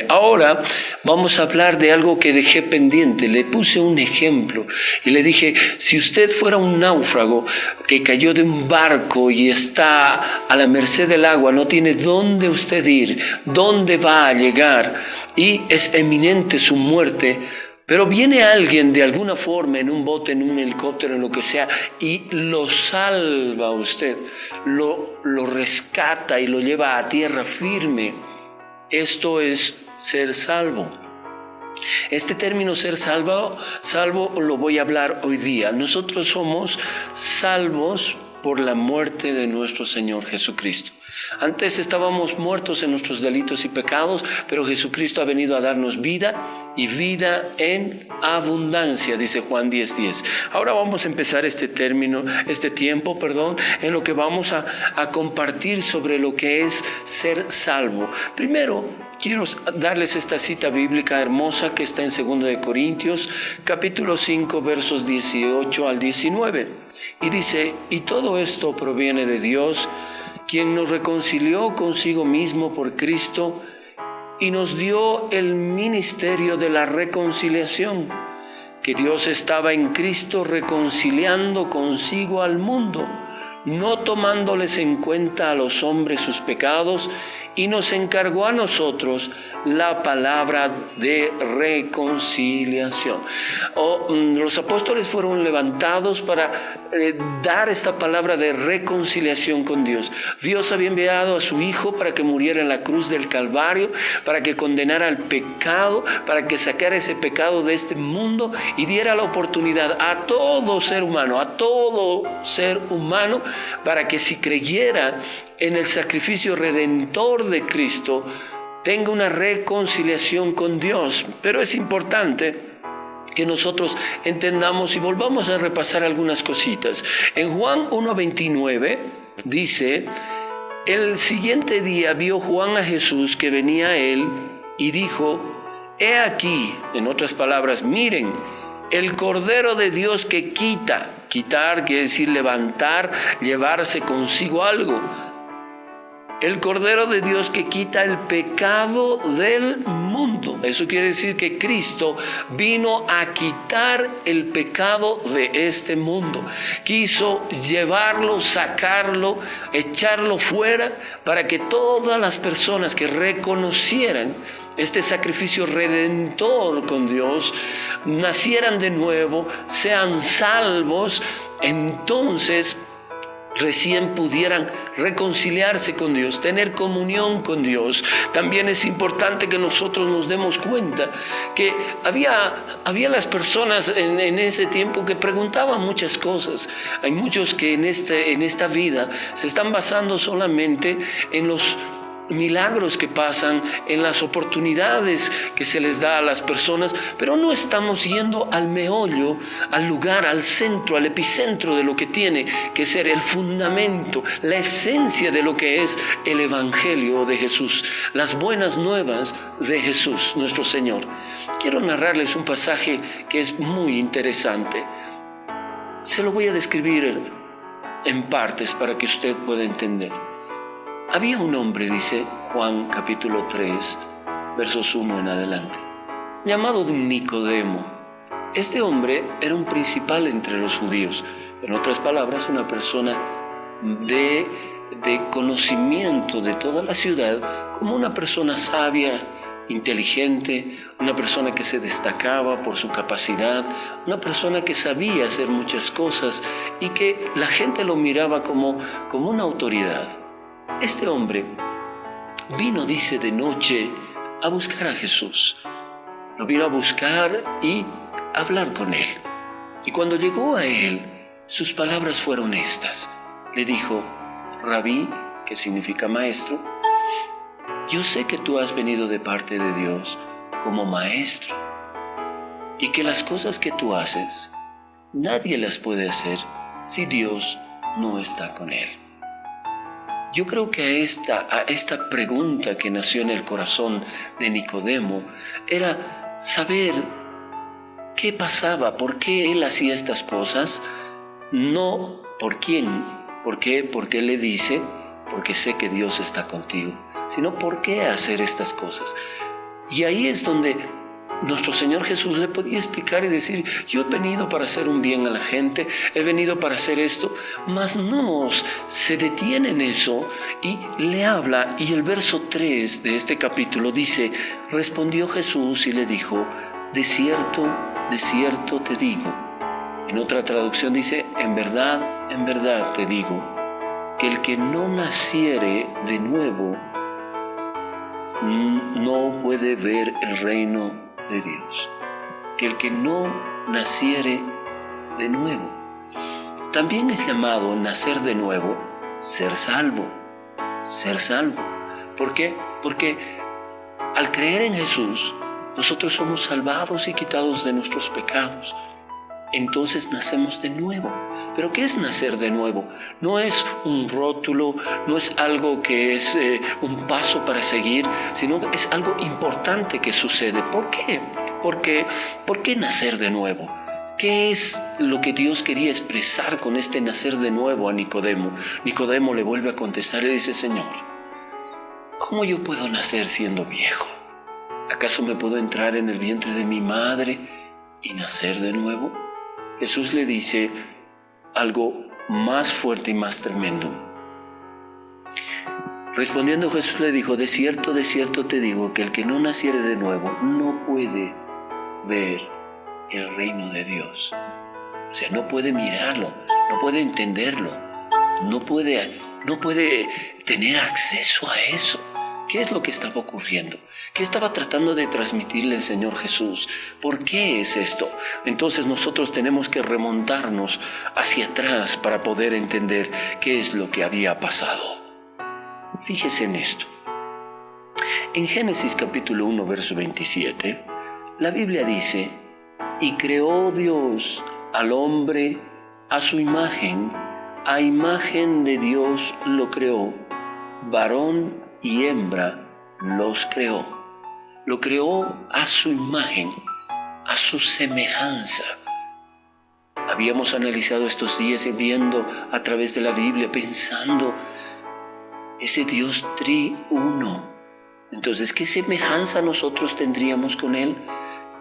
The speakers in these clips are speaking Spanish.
Ahora vamos a hablar de algo que dejé pendiente. Le puse un ejemplo y le dije, si usted fuera un náufrago que cayó de un barco y está a la merced del agua, no tiene dónde usted ir, dónde va a llegar y es eminente su muerte, pero viene alguien de alguna forma en un bote, en un helicóptero, en lo que sea, y lo salva a usted, lo rescata y lo lleva a tierra firme. Esto es ser salvo. Este término ser salvo lo voy a hablar hoy día. Nosotros somos salvos por la muerte de nuestro Señor Jesucristo. Antes estábamos muertos en nuestros delitos y pecados, pero Jesucristo ha venido a darnos vida y vida en abundancia, dice Juan 10:10. Ahora vamos a empezar este tiempo, en lo que vamos a compartir sobre lo que es ser salvo. Primero, quiero darles esta cita bíblica hermosa que está en 2 Corintios, capítulo 5, versos 18 al 19. Y dice, y todo esto proviene de Dios, quien nos reconcilió consigo mismo por Cristo y nos dio el ministerio de la reconciliación, que Dios estaba en Cristo reconciliando consigo al mundo, no tomándoles en cuenta a los hombres sus pecados, y nos encargó a nosotros la palabra de reconciliación. Los apóstoles fueron levantados para dar esta palabra de reconciliación con Dios. Dios había enviado a su Hijo para que muriera en la cruz del Calvario, para que condenara al pecado, para que sacara ese pecado de este mundo y diera la oportunidad a todo ser humano, para que si creyera en el sacrificio redentor de Cristo, tenga una reconciliación con Dios. Pero es importante que nosotros entendamos y volvamos a repasar algunas cositas. En Juan 1:29 dice, el siguiente día vio Juan a Jesús que venía a él y dijo, he aquí, en otras palabras, miren, el Cordero de Dios que quitar quiere decir levantar, llevarse consigo algo. El Cordero de Dios que quita el pecado del mundo. Eso quiere decir que Cristo vino a quitar el pecado de este mundo. Quiso llevarlo, sacarlo, echarlo fuera para que todas las personas que reconocieran este sacrificio redentor con Dios, nacieran de nuevo, sean salvos, entonces recién pudieran reconciliarse con Dios, tener comunión con Dios. También es importante que nosotros nos demos cuenta que había las personas en ese tiempo que preguntaban muchas cosas. Hay muchos que en esta vida se están basando solamente en los milagros que pasan, en las oportunidades que se les da a las personas, pero no estamos yendo al meollo, al lugar, al centro, al epicentro de lo que tiene que ser el fundamento, la esencia de lo que es el Evangelio de Jesús, las buenas nuevas de Jesús, nuestro Señor. Quiero narrarles un pasaje que es muy interesante. Se lo voy a describir en partes para que usted pueda entender. Había un hombre, dice Juan capítulo 3, versos 1 en adelante, llamado Nicodemo. Este hombre era un principal entre los judíos, en otras palabras, una persona de conocimiento de toda la ciudad, como una persona sabia, inteligente, una persona que se destacaba por su capacidad, una persona que sabía hacer muchas cosas y que la gente lo miraba como una autoridad. Este hombre vino, dice, de noche a buscar a Jesús. Lo vino a buscar y a hablar con él. Y cuando llegó a él, sus palabras fueron estas. Le dijo, Rabí, que significa maestro, yo sé que tú has venido de parte de Dios como maestro y que las cosas que tú haces, nadie las puede hacer si Dios no está con él. Yo creo que a esta pregunta que nació en el corazón de Nicodemo era saber qué pasaba, por qué él hacía estas cosas, no por quién, por qué, porque él le dice, porque sé que Dios está contigo, sino por qué hacer estas cosas. Y ahí es donde nuestro Señor Jesús le podía explicar y decir, yo he venido para hacer un bien a la gente, he venido para hacer esto, mas no se detiene en eso y le habla. Y el verso 3 de este capítulo dice, respondió Jesús y le dijo, de cierto te digo. En otra traducción dice, en verdad te digo, que el que no naciere de nuevo no puede ver el reino de Dios. Que el que no naciere de nuevo. También es llamado nacer de nuevo, ser salvo. Ser salvo. ¿Por qué? Porque al creer en Jesús, nosotros somos salvados y quitados de nuestros pecados. Entonces nacemos de nuevo. ¿Pero qué es nacer de nuevo? No es un rótulo, no es algo que es un paso para seguir, sino que es algo importante que sucede. ¿Por qué? ¿Por qué nacer de nuevo? ¿Qué es lo que Dios quería expresar con este nacer de nuevo a Nicodemo? Nicodemo le vuelve a contestar y le dice, Señor, ¿cómo yo puedo nacer siendo viejo? ¿Acaso me puedo entrar en el vientre de mi madre y nacer de nuevo? Jesús le dice algo más fuerte y más tremendo. Respondiendo Jesús le dijo, de cierto te digo, que el que no naciere de nuevo no puede ver el reino de Dios. O sea, no puede mirarlo, no puede entenderlo, no puede tener acceso a eso. ¿Qué es lo que estaba ocurriendo? ¿Qué estaba tratando de transmitirle el Señor Jesús? ¿Por qué es esto? Entonces nosotros tenemos que remontarnos hacia atrás para poder entender qué es lo que había pasado. Fíjese en esto. En Génesis capítulo 1, verso 27, la Biblia dice, y creó Dios al hombre a su imagen, a imagen de Dios lo creó, varón y hembra los creó. Lo creó a su imagen, a su semejanza. Habíamos analizado estos días y viendo a través de la Biblia, pensando, ese Dios triuno. Entonces, ¿qué semejanza nosotros tendríamos con Él?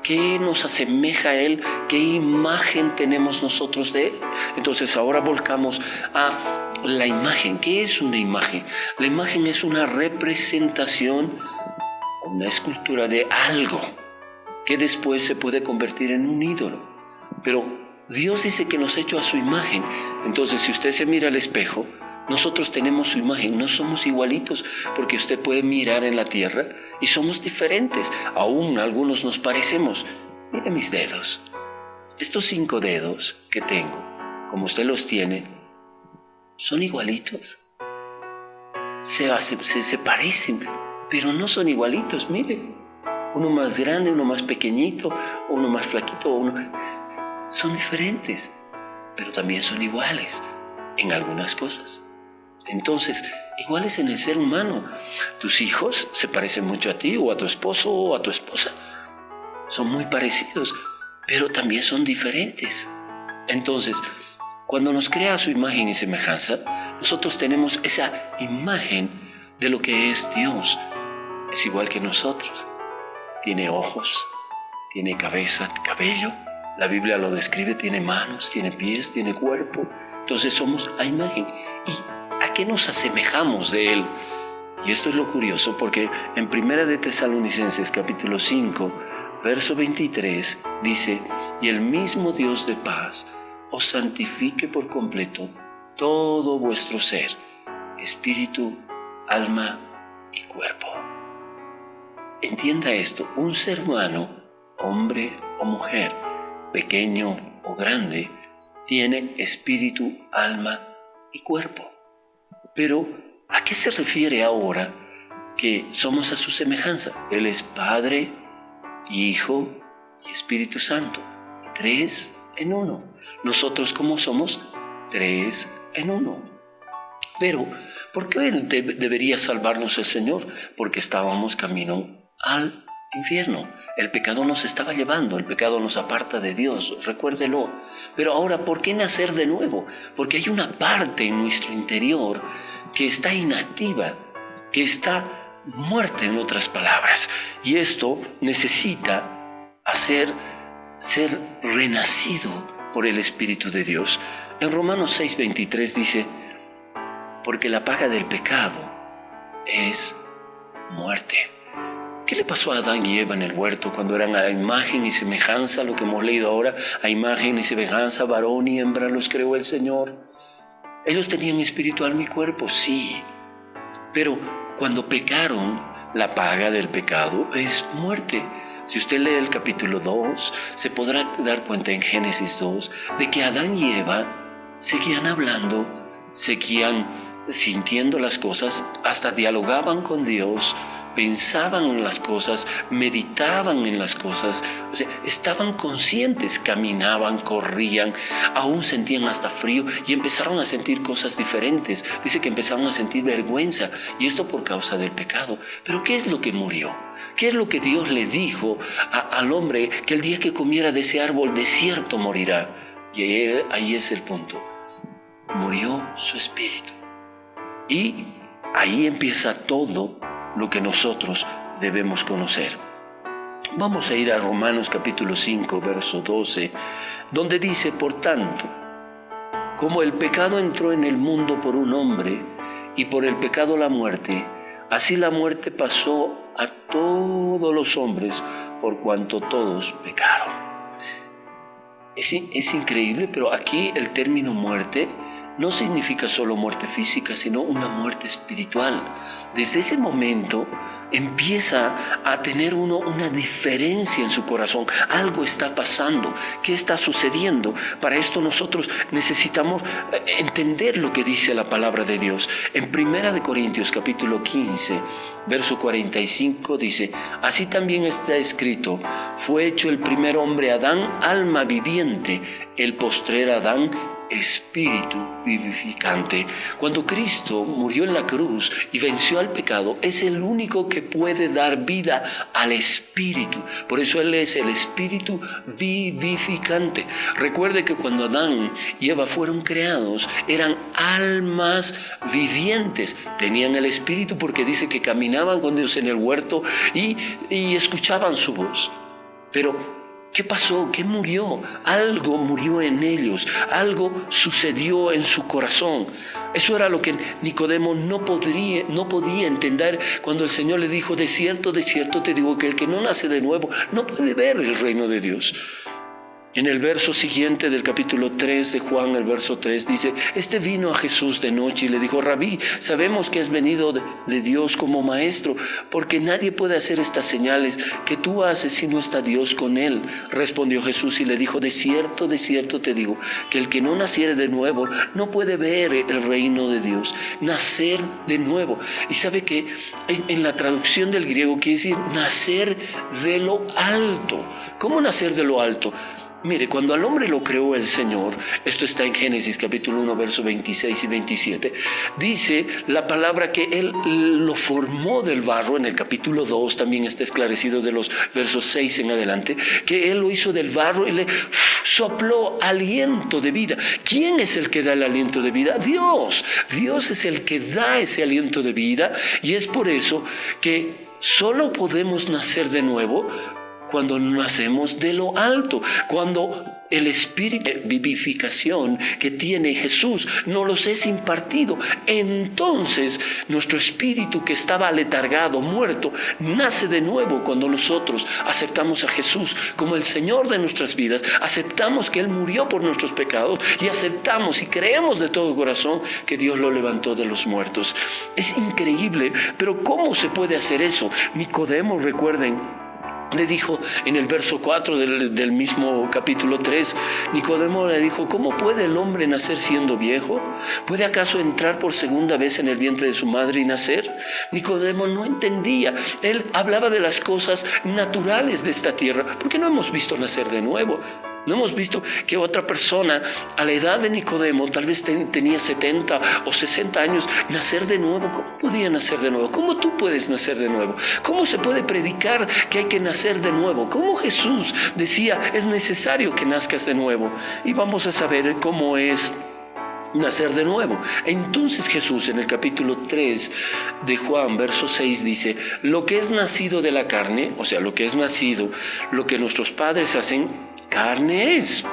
¿Qué nos asemeja a Él? ¿Qué imagen tenemos nosotros de Él? Entonces ahora volcamos a la imagen. ¿Qué es una imagen? La imagen es una representación, una escultura de algo que después se puede convertir en un ídolo. Pero Dios dice que nos ha hecho a su imagen. Entonces si usted se mira al espejo, nosotros tenemos su imagen, no somos igualitos, porque usted puede mirar en la tierra y somos diferentes, aún algunos nos parecemos. Mire mis dedos, estos 5 dedos que tengo, como usted los tiene, son igualitos, se parecen, pero no son igualitos. Mire, uno más grande, uno más pequeñito, uno más flaquito, son diferentes, pero también son iguales en algunas cosas. Entonces, iguales en el ser humano. Tus hijos se parecen mucho a ti, o a tu esposo, o a tu esposa. Son muy parecidos, pero también son diferentes. Entonces, cuando nos crea a su imagen y semejanza, nosotros tenemos esa imagen de lo que es Dios. Es igual que nosotros. Tiene ojos, tiene cabeza, cabello. La Biblia lo describe, tiene manos, tiene pies, tiene cuerpo. Entonces somos a imagen. ¿Y a qué nos asemejamos de Él? Y esto es lo curioso, porque en 1 de Tesalonicenses capítulo 5, verso 23, dice, y el mismo Dios de paz os santifique por completo todo vuestro ser, espíritu, alma y cuerpo. Entienda esto, un ser humano, hombre o mujer, pequeño o grande, tiene espíritu, alma y cuerpo. Pero, ¿a qué se refiere ahora que somos a su semejanza? Él es Padre, Hijo y Espíritu Santo, 3 en 1. Nosotros, ¿cómo somos? 3 en 1. Pero, ¿por qué debería salvarnos el Señor? Porque estábamos camino al infierno. El pecado nos estaba llevando, el pecado nos aparta de Dios, recuérdelo. Pero ahora, ¿por qué nacer de nuevo? Porque hay una parte en nuestro interior que está inactiva, que está muerte, en otras palabras. Y esto necesita ser renacido por el Espíritu de Dios. En Romanos 6:23 dice, porque la paga del pecado es muerte. ¿Qué le pasó a Adán y Eva en el huerto cuando eran a imagen y semejanza, lo que hemos leído ahora, a imagen y semejanza, varón y hembra los creó el Señor? Ellos tenían espíritu, alma y cuerpo, sí, pero cuando pecaron, la paga del pecado es muerte. Si usted lee el capítulo 2, se podrá dar cuenta en Génesis 2 de que Adán y Eva seguían hablando, seguían sintiendo las cosas, hasta dialogaban con Dios, pensaban en las cosas, meditaban en las cosas, o sea, estaban conscientes, caminaban, corrían, aún sentían hasta frío y empezaron a sentir cosas diferentes. Dice que empezaron a sentir vergüenza, y esto por causa del pecado. Pero ¿qué es lo que murió? ¿Qué es lo que Dios le dijo al hombre? Que el día que comiera de ese árbol de cierto morirá. Y ahí es el punto. Murió su espíritu. Y ahí empieza todo lo que nosotros debemos conocer. Vamos a ir a Romanos capítulo 5, verso 12, donde dice, por tanto, como el pecado entró en el mundo por un hombre, y por el pecado la muerte, así la muerte pasó a todos los hombres, por cuanto todos pecaron. Es increíble, pero aquí el término muerte no significa solo muerte física, sino una muerte espiritual. Desde ese momento empieza a tener uno una diferencia en su corazón. Algo está pasando. ¿Qué está sucediendo? Para esto nosotros necesitamos entender lo que dice la palabra de Dios. En 1 Corintios capítulo 15, verso 45 dice, así también está escrito, fue hecho el primer hombre Adán, alma viviente, el postrer Adán, espíritu vivificante. Cuando Cristo murió en la cruz y venció al pecado, es el único que puede dar vida al espíritu. Por eso Él es el espíritu vivificante. Recuerde que cuando Adán y Eva fueron creados, eran almas vivientes. Tenían el espíritu porque dice que caminaban con Dios en el huerto y escuchaban su voz. Pero ¿qué pasó? ¿Qué murió? Algo murió en ellos, algo sucedió en su corazón. Eso era lo que Nicodemo no podía entender cuando el Señor le dijo, de cierto te digo que el que no nace de nuevo no puede ver el reino de Dios. En el verso siguiente del capítulo 3 de Juan, el verso 3, dice, este vino a Jesús de noche y le dijo, Rabí, sabemos que has venido de Dios como maestro, porque nadie puede hacer estas señales que tú haces si no está Dios con él. Respondió Jesús y le dijo, de cierto te digo, que el que no naciere de nuevo no puede ver el reino de Dios. Nacer de nuevo. Y sabe que en la traducción del griego quiere decir nacer de lo alto. ¿Cómo nacer de lo alto? Mire, cuando al hombre lo creó el Señor, esto está en Génesis capítulo 1, versos 26 y 27, dice la palabra que Él lo formó del barro. En el capítulo 2 también está esclarecido de los versos 6 en adelante, que Él lo hizo del barro y le sopló aliento de vida. ¿Quién es el que da el aliento de vida? Dios. Dios es el que da ese aliento de vida, y es por eso que solo podemos nacer de nuevo cuando nacemos de lo alto, cuando el espíritu de vivificación que tiene Jesús nos los es impartido. Entonces nuestro espíritu que estaba aletargado, muerto, nace de nuevo cuando nosotros aceptamos a Jesús como el Señor de nuestras vidas, aceptamos que Él murió por nuestros pecados y aceptamos y creemos de todo corazón que Dios lo levantó de los muertos. Es increíble, pero ¿cómo se puede hacer eso? Nicodemo, recuerden, le dijo en el verso 4 del mismo capítulo 3, Nicodemo le dijo, ¿cómo puede el hombre nacer siendo viejo? ¿Puede acaso entrar por segunda vez en el vientre de su madre y nacer? Nicodemo no entendía. Él hablaba de las cosas naturales de esta tierra, porque no hemos visto nacer de nuevo. No hemos visto que otra persona a la edad de Nicodemo, tal vez tenía 70 o 60 años, nacer de nuevo. ¿Cómo podía nacer de nuevo? ¿Cómo tú puedes nacer de nuevo? ¿Cómo se puede predicar que hay que nacer de nuevo? ¿Cómo Jesús decía, es necesario que nazcas de nuevo? Y vamos a saber cómo es nacer de nuevo. Entonces Jesús en el capítulo 3 de Juan, verso 6 dice, lo que es nacido de la carne, o sea, lo que es nacido, lo que nuestros padres hacen, carne es.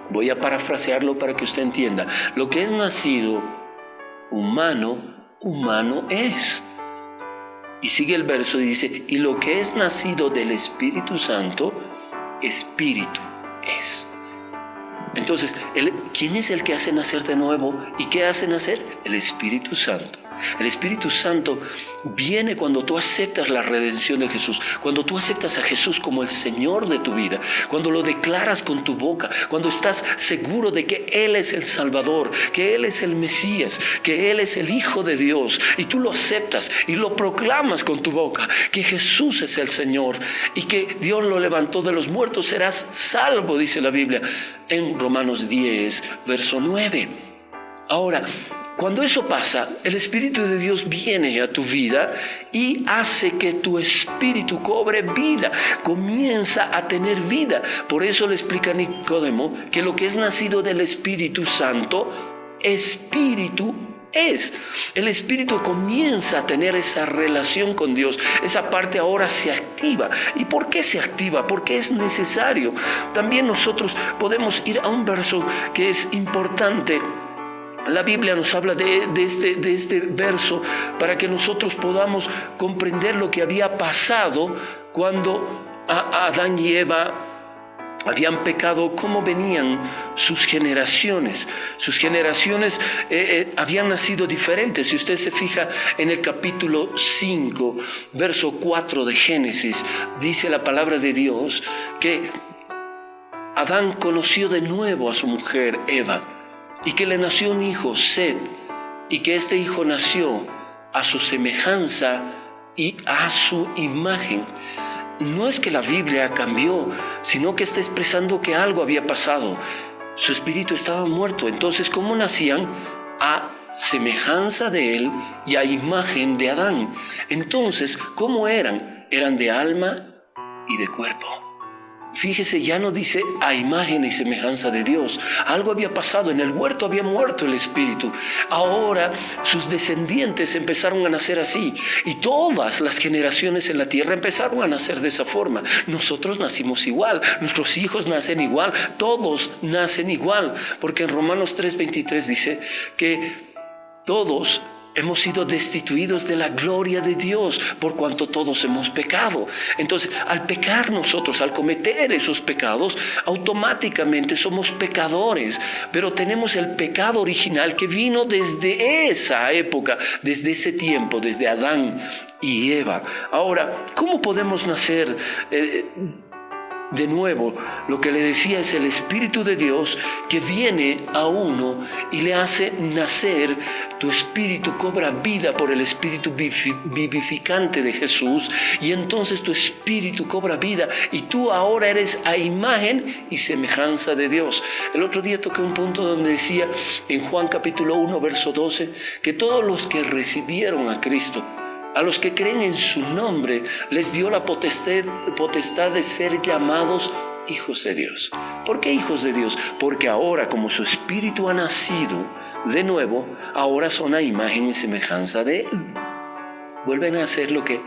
Voy a parafrasearlo para que usted entienda. Lo que es nacido humano, humano es. Y sigue el verso y dice, y lo que es nacido del Espíritu Santo, espíritu es. Entonces, ¿quién es el que hace nacer de nuevo? ¿Y qué hace nacer? El Espíritu Santo. El Espíritu Santo viene cuando tú aceptas la redención de Jesús, cuando tú aceptas a Jesús como el Señor de tu vida, cuando lo declaras con tu boca, cuando estás seguro de que Él es el Salvador, que Él es el Mesías, que Él es el Hijo de Dios, y tú lo aceptas y lo proclamas con tu boca, que Jesús es el Señor y que Dios lo levantó de los muertos, serás salvo, dice la Biblia en Romanos 10, verso 9. Ahora, cuando eso pasa, el Espíritu de Dios viene a tu vida y hace que tu espíritu cobre vida, comienza a tener vida. Por eso le explica Nicodemo que lo que es nacido del Espíritu Santo, espíritu es. El espíritu comienza a tener esa relación con Dios. Esa parte ahora se activa. ¿Y por qué se activa? Porque es necesario. También nosotros podemos ir a un verso que es importante. La Biblia nos habla de este verso para que nosotros podamos comprender lo que había pasado cuando Adán y Eva habían pecado, cómo venían sus generaciones. Sus generaciones habían nacido diferentes. Si usted se fija en el capítulo 5, verso 4 de Génesis, dice la palabra de Dios que Adán conoció de nuevo a su mujer Eva, y que le nació un hijo, Set, y que este hijo nació a su semejanza y a su imagen. No es que la Biblia cambió, sino que está expresando que algo había pasado. Su espíritu estaba muerto. Entonces, ¿cómo nacían? A semejanza de él y a imagen de Adán. Entonces, ¿cómo eran? Eran de alma y de cuerpo. Fíjese, ya no dice a imagen y semejanza de Dios. Algo había pasado, en el huerto había muerto el espíritu. Ahora sus descendientes empezaron a nacer así. Y todas las generaciones en la tierra empezaron a nacer de esa forma. Nosotros nacimos igual, nuestros hijos nacen igual, todos nacen igual. Porque en Romanos 3:23 dice que todos hemos sido destituidos de la gloria de Dios por cuanto todos hemos pecado. Entonces, al pecar nosotros, al cometer esos pecados, automáticamente somos pecadores. Pero tenemos el pecado original que vino desde esa época, desde ese tiempo, desde Adán y Eva. Ahora, ¿cómo podemos nacer de nuevo? Lo que le decía es el Espíritu de Dios que viene a uno y le hace nacer. Tu espíritu cobra vida por el espíritu vivificante de Jesús, y entonces tu espíritu cobra vida y tú ahora eres a imagen y semejanza de Dios. El otro día toqué un punto donde decía en Juan capítulo 1 verso 12 que todos los que recibieron a Cristo, a los que creen en su nombre, les dio la potestad de ser llamados hijos de Dios. ¿Por qué hijos de Dios? Porque ahora, como su espíritu ha nacido de nuevo, ahora son a imagen y semejanza de Él. Vuelven a hacer lo que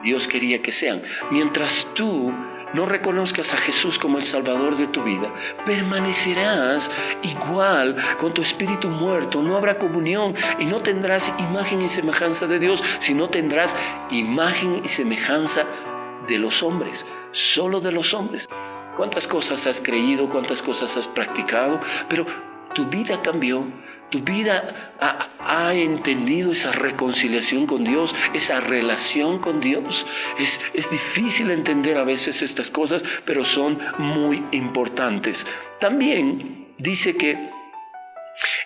Dios quería que sean. Mientras tú no reconozcas a Jesús como el Salvador de tu vida, permanecerás igual con tu espíritu muerto. No habrá comunión y no tendrás imagen y semejanza de Dios, sino tendrás imagen y semejanza de los hombres, solo de los hombres. ¿Cuántas cosas has creído? ¿Cuántas cosas has practicado? Pero tu vida cambió. Tu vida ha entendido esa reconciliación con Dios, esa relación con Dios. Es difícil entender a veces estas cosas, pero son muy importantes. También dice que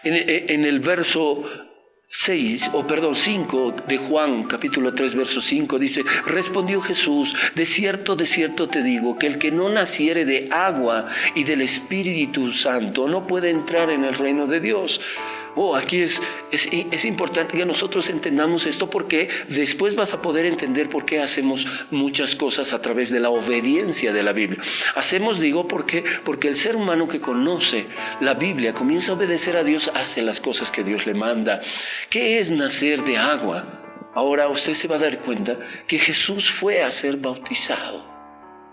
en el verso 5 de Juan, capítulo 3, verso 5, dice: respondió Jesús, de cierto te digo, que el que no naciere de agua y del Espíritu Santo no puede entrar en el reino de Dios. Aquí es importante que nosotros entendamos esto, porque después vas a poder entender por qué hacemos muchas cosas a través de la obediencia de la Biblia. Porque el ser humano que conoce la Biblia comienza a obedecer a Dios, hace las cosas que Dios le manda. ¿Qué es nacer de agua? Ahora usted se va a dar cuenta que Jesús fue a ser bautizado.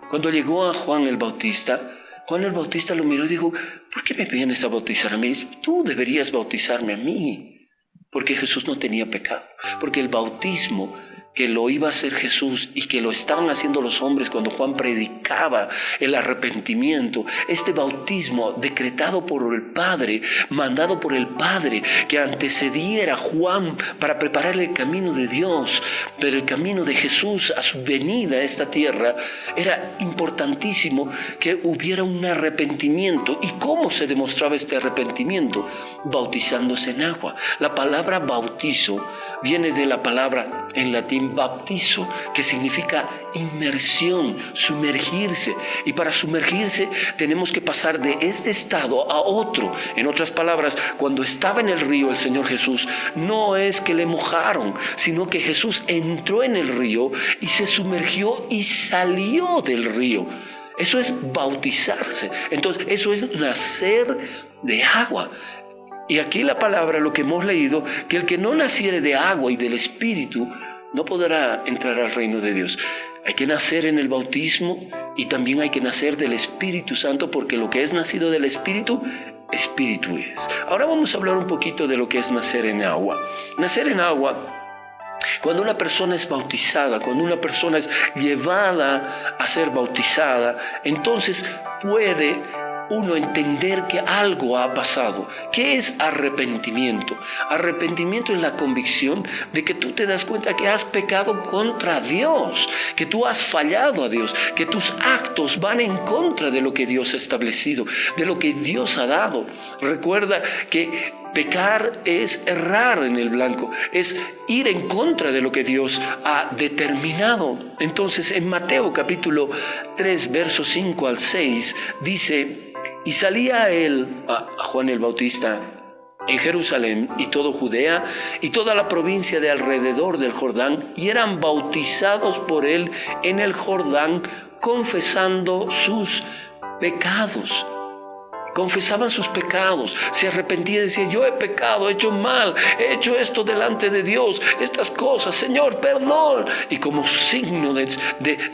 Cuando llegó a Juan el Bautista lo miró y dijo: ¿por qué me vienes a bautizar a mí? Tú deberías bautizarme a mí. Porque Jesús no tenía pecado. Porque el bautismo que lo iba a hacer Jesús y que lo estaban haciendo los hombres cuando Juan predicaba el arrepentimiento, este bautismo decretado por el Padre, mandado por el Padre, que antecediera a Juan para prepararle el camino de Dios, pero el camino de Jesús a su venida a esta tierra, era importantísimo que hubiera un arrepentimiento. ¿Y cómo se demostraba este arrepentimiento? Bautizándose en agua. La palabra bautizo viene de la palabra en latín baptizo, que significa inmersión, sumergirse. Y para sumergirse tenemos que pasar de este estado a otro. En otras palabras, cuando estaba en el río el Señor Jesús, no es que le mojaron, sino que Jesús entró en el río y se sumergió y salió del río. Eso es bautizarse. Entonces, eso es nacer de agua. Y aquí la palabra, lo que hemos leído, que el que no naciere de agua y del Espíritu no podrá entrar al reino de Dios. Hay que nacer en el bautismo y también hay que nacer del Espíritu Santo, porque lo que es nacido del Espíritu, Espíritu es. Ahora vamos a hablar un poquito de lo que es nacer en agua. Nacer en agua, cuando una persona es bautizada, cuando una persona es llevada a ser bautizada, entonces puede uno entender que algo ha pasado. ¿Qué es arrepentimiento? Arrepentimiento es la convicción de que tú te das cuenta que has pecado contra Dios, que tú has fallado a Dios, que tus actos van en contra de lo que Dios ha establecido, de lo que Dios ha dado. Recuerda que pecar es errar en el blanco, es ir en contra de lo que Dios ha determinado. Entonces, en Mateo capítulo 3, versos 5 al 6, dice: y salía él, a Juan el Bautista, en Jerusalén y todo Judea y toda la provincia de alrededor del Jordán, y eran bautizados por él en el Jordán, confesando sus pecados. Confesaban sus pecados, se arrepentían y decían: yo he pecado, he hecho mal, he hecho esto delante de Dios, estas cosas, Señor, perdón. Y como signo de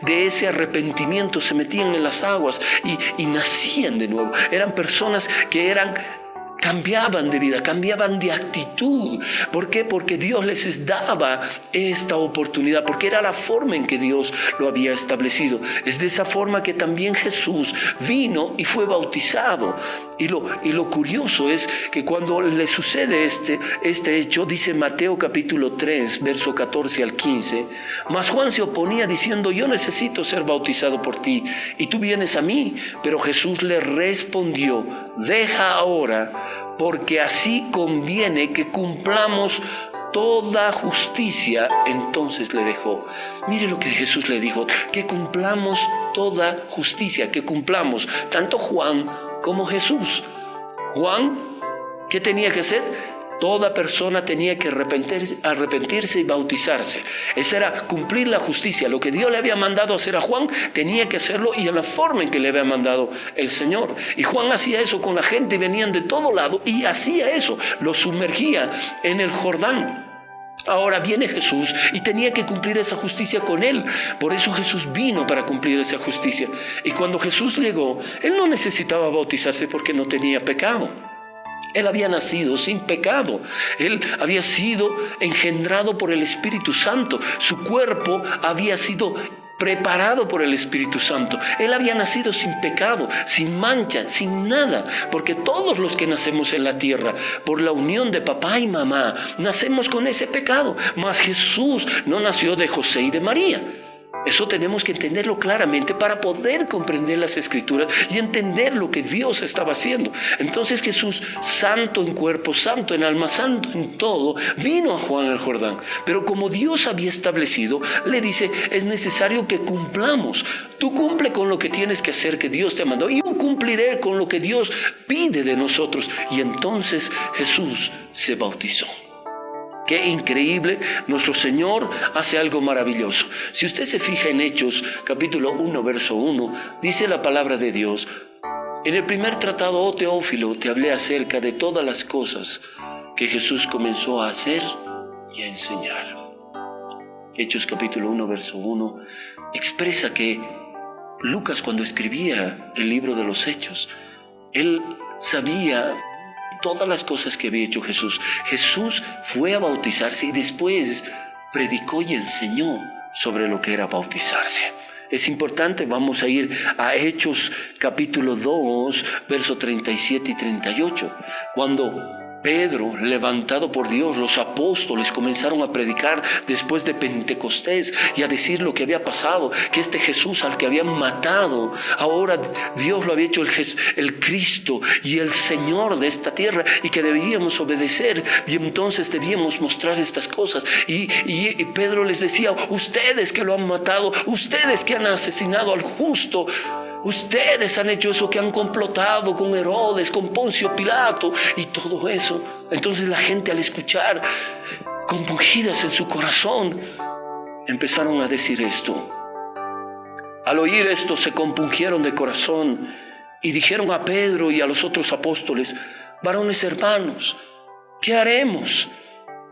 ese arrepentimiento se metían en las aguas y nacían de nuevo. Eran personas que cambiaban de vida, cambiaban de actitud. ¿Por qué? Porque Dios les daba esta oportunidad, porque era la forma en que Dios lo había establecido. Es de esa forma que también Jesús vino y fue bautizado. Y lo curioso es que cuando le sucede este hecho, dice Mateo capítulo 3, verso 14 al 15, mas Juan se oponía diciendo: yo necesito ser bautizado por ti, y tú vienes a mí. Pero Jesús le respondió: deja ahora, porque así conviene que cumplamos toda justicia. Entonces le dejó. Mire lo que Jesús le dijo: que cumplamos toda justicia, que cumplamos, tanto Juan como Jesús. Juan, ¿qué tenía que hacer? Toda persona tenía que arrepentirse y bautizarse. Esa era cumplir la justicia. Lo que Dios le había mandado hacer a Juan, tenía que hacerlo, y en la forma en que le había mandado el Señor. Y Juan hacía eso con la gente, y venían de todo lado, y hacía eso, lo sumergía en el Jordán. Ahora viene Jesús y tenía que cumplir esa justicia con él. Por eso Jesús vino, para cumplir esa justicia. Y cuando Jesús llegó, él no necesitaba bautizarse porque no tenía pecado. Él había nacido sin pecado. Él había sido engendrado por el Espíritu Santo. Su cuerpo había sido preparado por el Espíritu Santo. Él había nacido sin pecado, sin mancha, sin nada, porque todos los que nacemos en la tierra, por la unión de papá y mamá, nacemos con ese pecado. Mas Jesús no nació de José y de María. Eso tenemos que entenderlo claramente para poder comprender las Escrituras y entender lo que Dios estaba haciendo. Entonces Jesús, santo en cuerpo, santo en alma, santo en todo, vino a Juan el Jordán. Pero como Dios había establecido, le dice, es necesario que cumplamos. Tú cumple con lo que tienes que hacer, que Dios te mandó, y yo cumpliré con lo que Dios pide de nosotros. Y entonces Jesús se bautizó. Qué increíble, nuestro Señor hace algo maravilloso. Si usted se fija en Hechos, capítulo 1, verso 1, dice la palabra de Dios, en el primer tratado, oh Teófilo, te hablé acerca de todas las cosas que Jesús comenzó a hacer y a enseñar. Hechos capítulo 1, verso 1, expresa que Lucas, cuando escribía el libro de los Hechos, él sabía todas las cosas que había hecho Jesús. Jesús fue a bautizarse y después predicó y enseñó sobre lo que era bautizarse. Es importante, vamos a ir a Hechos capítulo 2, versos 37 y 38, cuando Pedro, levantado por Dios, los apóstoles comenzaron a predicar después de Pentecostés y a decir lo que había pasado, que este Jesús al que habían matado, ahora Dios lo había hecho el Cristo y el Señor de esta tierra y que debíamos obedecer y entonces debíamos mostrar estas cosas. Y Pedro les decía, ustedes que lo han matado, ustedes que han asesinado al justo, ustedes han hecho eso, que han complotado con Herodes, con Poncio Pilato y todo eso. Entonces la gente, al escuchar, compungidas en su corazón, empezaron a decir esto. Al oír esto se compungieron de corazón y dijeron a Pedro y a los otros apóstoles, varones hermanos, ¿qué haremos?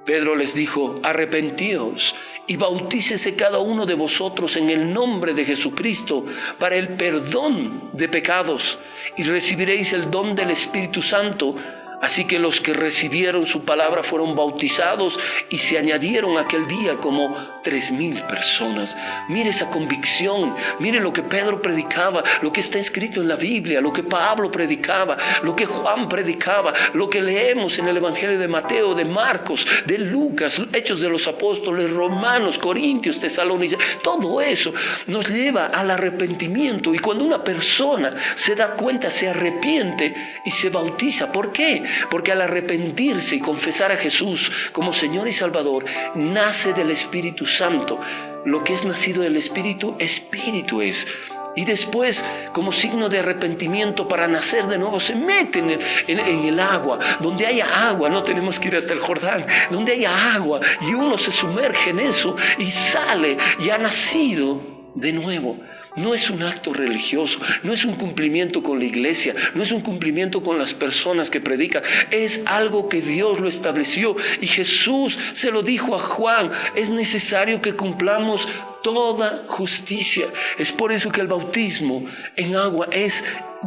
Pedro les dijo, arrepentíos y bautícese cada uno de vosotros en el nombre de Jesucristo para el perdón de pecados y recibiréis el don del Espíritu Santo. Así que los que recibieron su palabra fueron bautizados y se añadieron aquel día como 3,000 personas. Mire esa convicción, mire lo que Pedro predicaba, lo que está escrito en la Biblia, lo que Pablo predicaba, lo que Juan predicaba, lo que leemos en el Evangelio de Mateo, de Marcos, de Lucas, Hechos de los Apóstoles, Romanos, Corintios, Tesalonicenses. Todo eso nos lleva al arrepentimiento, y cuando una persona se da cuenta, se arrepiente y se bautiza. ¿Por qué? Porque al arrepentirse y confesar a Jesús como Señor y Salvador, nace del Espíritu Santo. Lo que es nacido del Espíritu, Espíritu es. Y después, como signo de arrepentimiento, para nacer de nuevo, se mete en el agua. Donde haya agua, no tenemos que ir hasta el Jordán. Donde haya agua y uno se sumerge en eso y sale y ha nacido de nuevo. No es un acto religioso, no es un cumplimiento con la iglesia, no es un cumplimiento con las personas que predican. Es algo que Dios lo estableció y Jesús se lo dijo a Juan. Es necesario que cumplamos toda justicia. Es por eso que el bautismo en agua es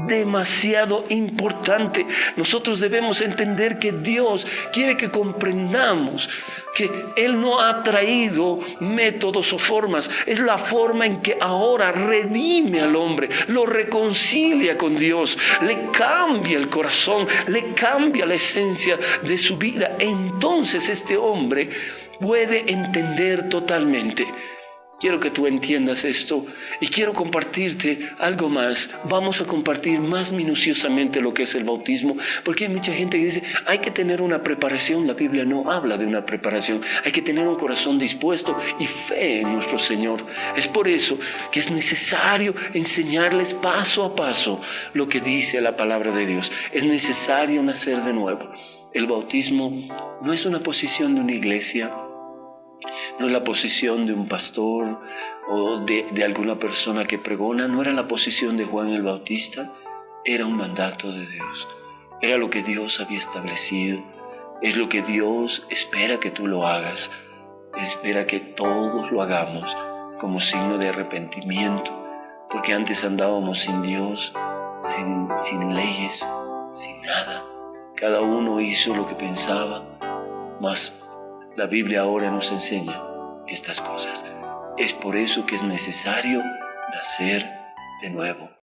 demasiado importante. Nosotros debemos entender que Dios quiere que comprendamos que Él no ha traído métodos o formas. Es la forma en que ahora redime al hombre, lo reconcilia con Dios, le cambia el corazón, le cambia la esencia de su vida. Entonces este hombre puede entender totalmente. Quiero que tú entiendas esto y quiero compartirte algo más. Vamos a compartir más minuciosamente lo que es el bautismo, porque hay mucha gente que dice, hay que tener una preparación. La Biblia no habla de una preparación. Hay que tener un corazón dispuesto y fe en nuestro Señor. Es por eso que es necesario enseñarles paso a paso lo que dice la palabra de Dios. Es necesario nacer de nuevo. El bautismo no es una posición de una iglesia, no es la posición de un pastor o de alguna persona que pregona, no era la posición de Juan el Bautista, era un mandato de Dios, era lo que Dios había establecido, es lo que Dios espera que tú lo hagas, espera que todos lo hagamos como signo de arrepentimiento, porque antes andábamos sin Dios, sin leyes, sin nada, cada uno hizo lo que pensaba, mas la Biblia ahora nos enseña estas cosas. Es por eso que es necesario nacer de nuevo.